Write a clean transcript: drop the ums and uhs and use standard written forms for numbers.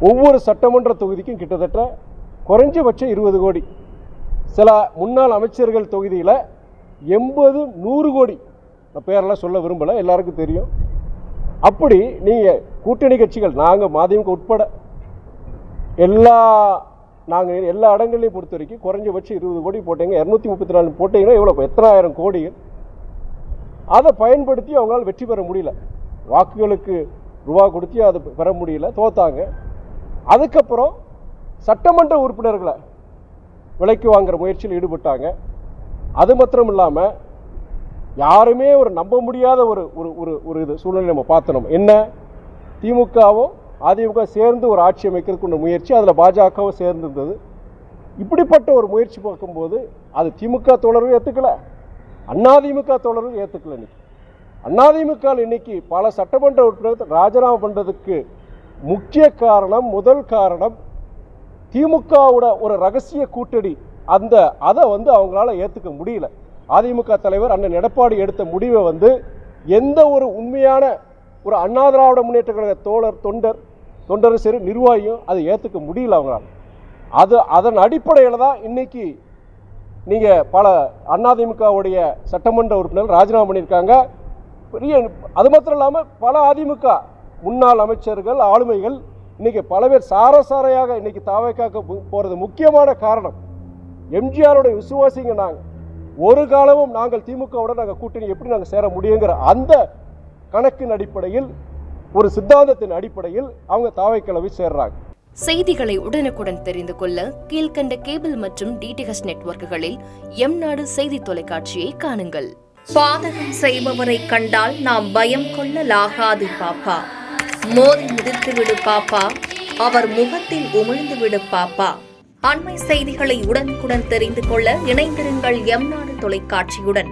ஒவ்வொரு சட்டமன்ற தொகுதிக்கும் கிட்டத்தட்ட குறைஞ்சபட்சம் 20 கோடி, சில முன்னாள் அமைச்சர்கள் தொகுதியில் 80-100 கோடி. நான் பேரெல்லாம் சொல்ல விரும்பலை, எல்லாருக்கும் தெரியும். அப்படி நீங்கள் கூட்டணி கட்சிகள், நாங்கள் மதிமுக உட்பட நாங்கள் எல்லா இடங்களையும் பொறுத்த வரைக்கும் குறைஞ்சபட்சம் 20 கோடி போட்டீங்க. 234 போட்டீங்கன்னா எவ்வளோ, எத்தனாயிரம் கோடிகள். அதை பயன்படுத்தி அவங்களால வெற்றி பெற முடியல. வாக்குகளுக்கு ரூபா கொடுத்து அதை பெற முடியல, தோத்தாங்க. அதுக்கப்புறம் சட்டமன்ற உறுப்பினர்களை விலைக்கு வாங்குற முயற்சியில் ஈடுபட்டாங்க. அது மாத்திரம் இல்லாமல் யாருமே ஒரு நம்ப முடியாத ஒரு இது சூழ்நிலை நம்ம பார்த்தோம். என்ன, திமுகவும் அதிமுக சேர்ந்து ஒரு ஆட்சி அமைக்கிறதுக்கு முயற்சி, அதில் பாஜகவும் சேர்ந்திருந்தது. இப்படிப்பட்ட ஒரு முயற்சி பார்க்கும்போது அது திமுக தோழரும் ஏற்றுக்கல, அதிமுக தோழரும் ஏற்றுக்கல. அதிமுக இன்னைக்கு பல சட்டமன்ற உறுப்பினர்கள் ராஜினாமா பண்ணுறதுக்கு முக்கிய காரணம், முதல் காரணம் திமுகவோட ஒரு ரகசிய கூட்டணி. அதை அவங்களால ஏற்றுக்க முடியல. அதிமுக தலைவர் அண்ணன் எடப்பாடி எடுத்த முடிவை எந்த ஒரு உண்மையான ஒரு அண்ணா திராவிட முன்னேற்ற கழக தொண்டரும் சரி, நிர்வாகியும் அதை ஏற்றுக்க முடியல அவங்களால. அதன் அடிப்படையில் தான் இன்னைக்கு நீங்கள் பல அதிமுகவுடைய சட்டமன்ற உறுப்பினர்கள் ராஜினாமா பண்ணியிருக்காங்க. அது மாத்திரம் இல்லாமல் பல அதிமுக முன்னாள் அமைச்சர்கள், ஆளுமைகள் இன்னைக்கு பல பேர் சாரசாரையாக இன்னைக்கு தாவேக்காக போகிறது முக்கியமான காரணம் எம்ஜிஆருடைய விசுவாசிங்க. நாங்கள் ஒரு காலமும் நாங்கள் திமுகவுடன் நாங்கள் கூட்டணி எப்படி நாங்கள் சேர முடியுங்கிற அந்த கணக்கின் அடிப்படையில், ஒரு சித்தாந்தத்தின் அடிப்படையில் அவங்க தாவேக்காவை சேர்றாங்க. செய்திகளை உடனுக்குடன் தெரிந்து கொள்ள கீழ்கண்ட கேபிள் மற்றும் டிடிஹெச் நெட்வொர்க்குகளில் எம்நாடு செய்தி தொலைக்காட்சியை காணுங்கள். பாதகம் செய்பவரை கண்டால் நாம் பயம் கொள்ளலாகாது பாப்பா. மோதி மிதித்து விடு பாப்பா, அவர் முகத்தில் உமிழ்ந்து விடு பாப்பா. அண்மை செய்திகளை உடனுக்குடன் தெரிந்து கொள்ள இணைந்திருங்கள் எம்நாடு தொலைக்காட்சியுடன்.